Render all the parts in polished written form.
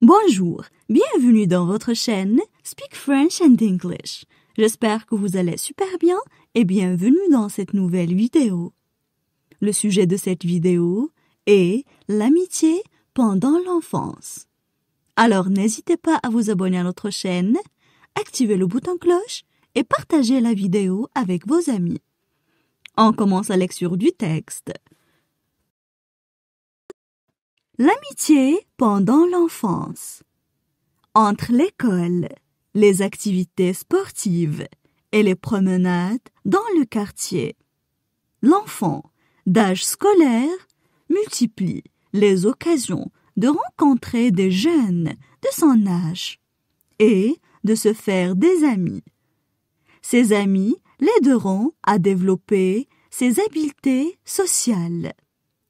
Bonjour, bienvenue dans votre chaîne Speak French and English. J'espère que vous allez super bien et bienvenue dans cette nouvelle vidéo. Le sujet de cette vidéo est l'amitié pendant l'enfance. Alors n'hésitez pas à vous abonner à notre chaîne, activez le bouton cloche et partagez la vidéo avec vos amis. On commence la lecture du texte. L'amitié pendant l'enfance. Entre l'école, les activités sportives et les promenades dans le quartier, l'enfant d'âge scolaire multiplie les occasions de rencontrer des jeunes de son âge et de se faire des amis. Ces amis l'aideront à développer ses habiletés sociales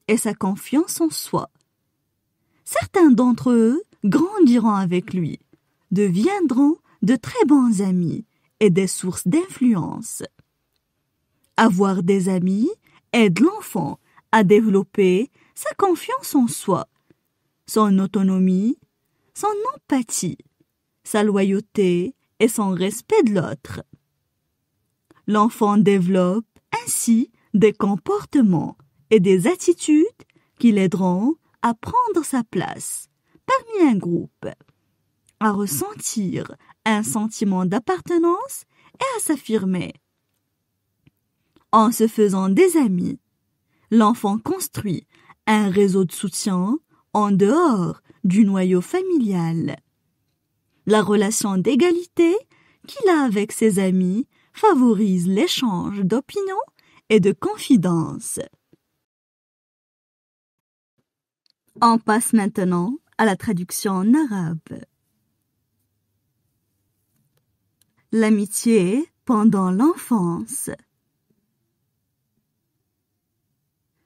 et sa confiance en soi. Certains d'entre eux grandiront avec lui, deviendront de très bons amis et des sources d'influence. Avoir des amis aide l'enfant à développer sa confiance en soi, son autonomie, son empathie, sa loyauté et son respect de l'autre. L'enfant développe ainsi des comportements et des attitudes qui l'aideront à prendre sa place parmi un groupe, à ressentir un sentiment d'appartenance et à s'affirmer. En se faisant des amis, l'enfant construit un réseau de soutien en dehors du noyau familial. La relation d'égalité qu'il a avec ses amis favorise l'échange d'opinions et de confidences. On passe maintenant à la traduction en arabe. L'amitié pendant l'enfance.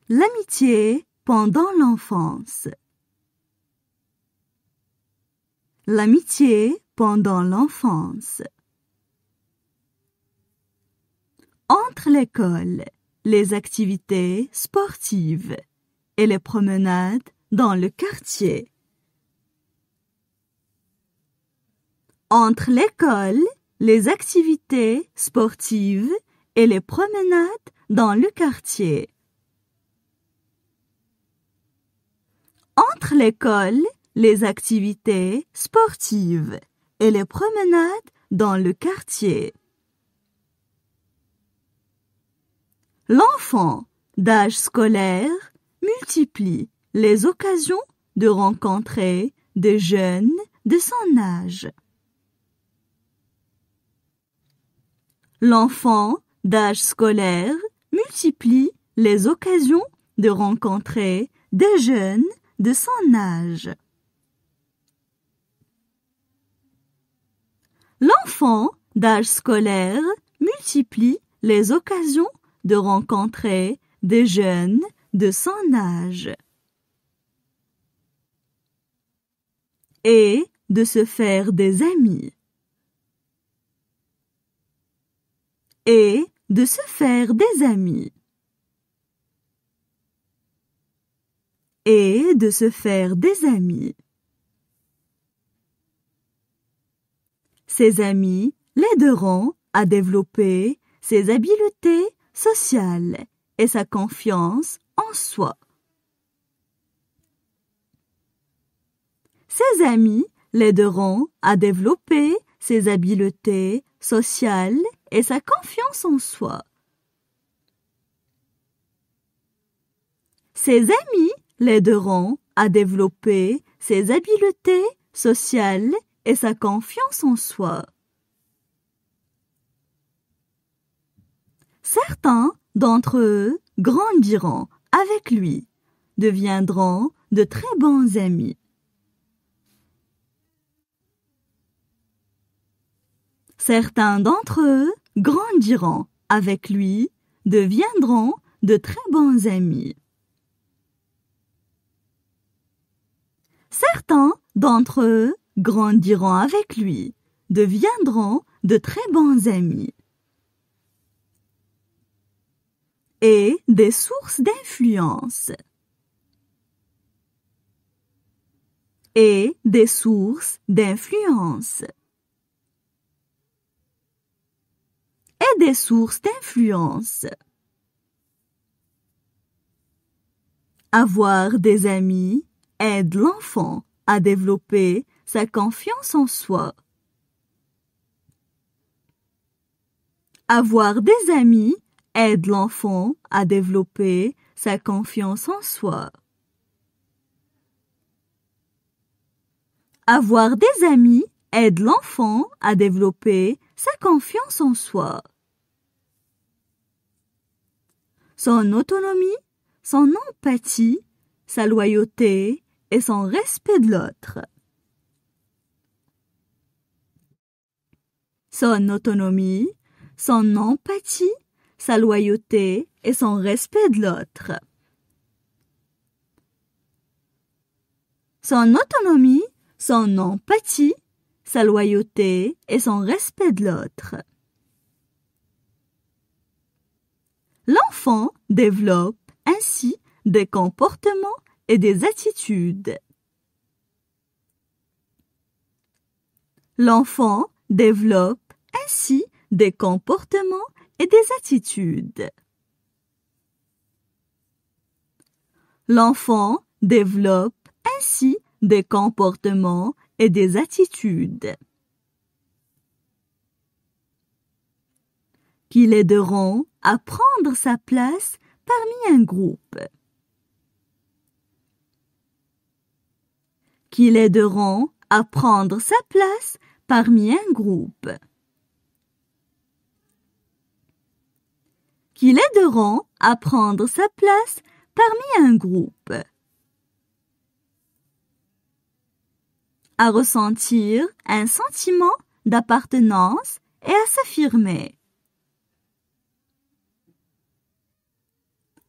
L'amitié pendant l'enfance. L'amitié pendant l'enfance. Entre l'école, les activités sportives et les promenades dans le quartier. Entre l'école, les activités sportives et les promenades dans le quartier. Entre l'école, les activités sportives et les promenades dans le quartier. L'enfant d'âge scolaire multiplie les occasions de rencontrer des jeunes de son âge. L'enfant d'âge scolaire multiplie les occasions de rencontrer des jeunes de son âge. L'enfant d'âge scolaire multiplie les occasions de rencontrer des jeunes de son âge. Et de se faire des amis. Et de se faire des amis. Et de se faire des amis. Ces amis l'aideront à développer ses habiletés sociales et sa confiance en soi. Ses amis l'aideront à développer ses habiletés sociales et sa confiance en soi. Ses amis l'aideront à développer ses habiletés sociales et sa confiance en soi. Certains d'entre eux grandiront avec lui, deviendront de très bons amis. Certains d'entre eux grandiront avec lui, deviendront de très bons amis. Certains d'entre eux grandiront avec lui, deviendront de très bons amis. Et des sources d'influence. et des sources d'influence. Et des sources d'influence. Avoir des amis aide l'enfant à développer sa confiance en soi. Avoir des amis aide l'enfant à développer sa confiance en soi. Avoir des amis aide l'enfant à développer sa confiance en soi. Son autonomie, son empathie, sa loyauté et son respect de l'autre. Son autonomie, son empathie, sa loyauté et son respect de l'autre. Son autonomie, son empathie, sa loyauté et son respect de l'autre. L'enfant développe ainsi des comportements et des attitudes. L'enfant développe ainsi des comportements et des attitudes. L'enfant développe ainsi des comportements et des attitudes qui l'aideront à prendre sa place parmi un groupe. Qui l'aideront à prendre sa place parmi un groupe. Qui l'aideront à prendre sa place parmi un groupe. À ressentir un sentiment d'appartenance et à s'affirmer.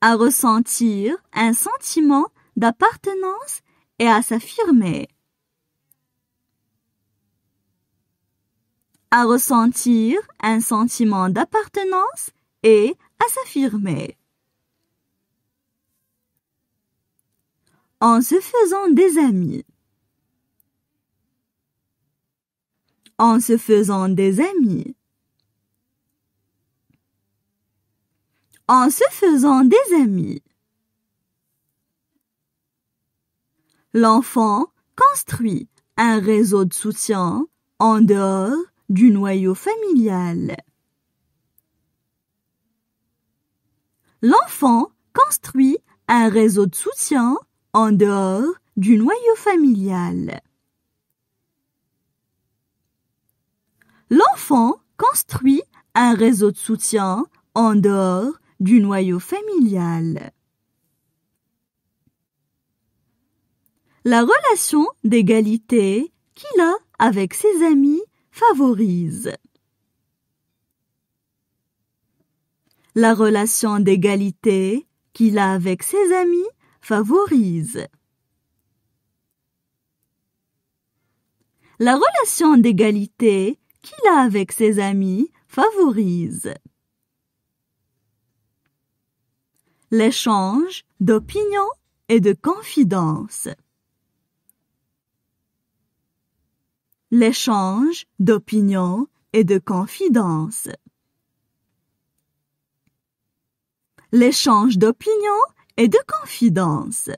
À ressentir un sentiment d'appartenance et à s'affirmer. À ressentir un sentiment d'appartenance et à s'affirmer. En se faisant des amis. En se faisant des amis. En se faisant des amis. L'enfant construit un réseau de soutien en dehors du noyau familial. L'enfant construit un réseau de soutien en dehors du noyau familial. L'enfant construit un réseau de soutien en dehors du noyau familial. La relation d'égalité qu'il a avec ses amis favorise. La relation d'égalité qu'il a avec ses amis favorise. La relation d'égalité qu'il a avec ses amis favorise. L'échange d'opinions et de confidences. L'échange d'opinions et de confidences. L'échange d'opinions et de confidences.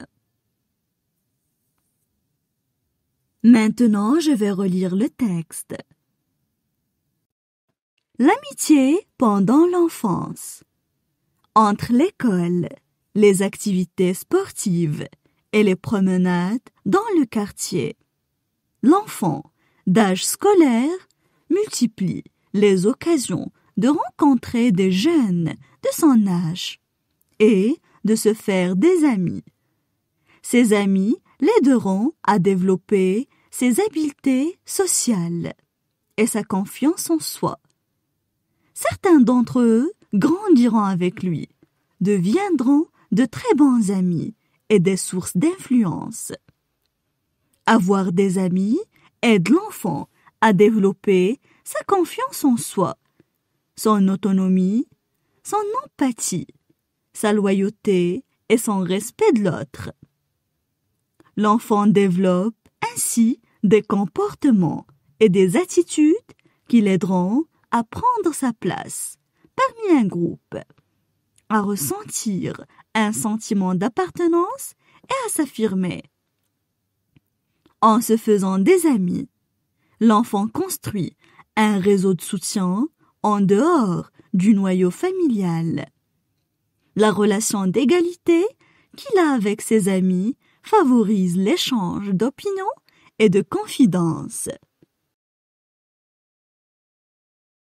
Maintenant, je vais relire le texte. L'amitié pendant l'enfance. Entre l'école, les activités sportives et les promenades dans le quartier, l'enfant d'âge scolaire multiplie les occasions de rencontrer des jeunes de son âge et de se faire des amis. Ces amis l'aideront à développer ses habiletés sociales et sa confiance en soi. Certains d'entre eux grandiront avec lui, deviendront de très bons amis et des sources d'influence. Avoir des amis aide l'enfant à développer sa confiance en soi, son autonomie, son empathie, sa loyauté et son respect de l'autre. L'enfant développe ainsi des comportements et des attitudes qui l'aideront à prendre sa place parmi un groupe, à ressentir un sentiment d'appartenance et à s'affirmer. En se faisant des amis, l'enfant construit un réseau de soutien en dehors du noyau familial. La relation d'égalité qu'il a avec ses amis favorise l'échange d'opinions et de confidences.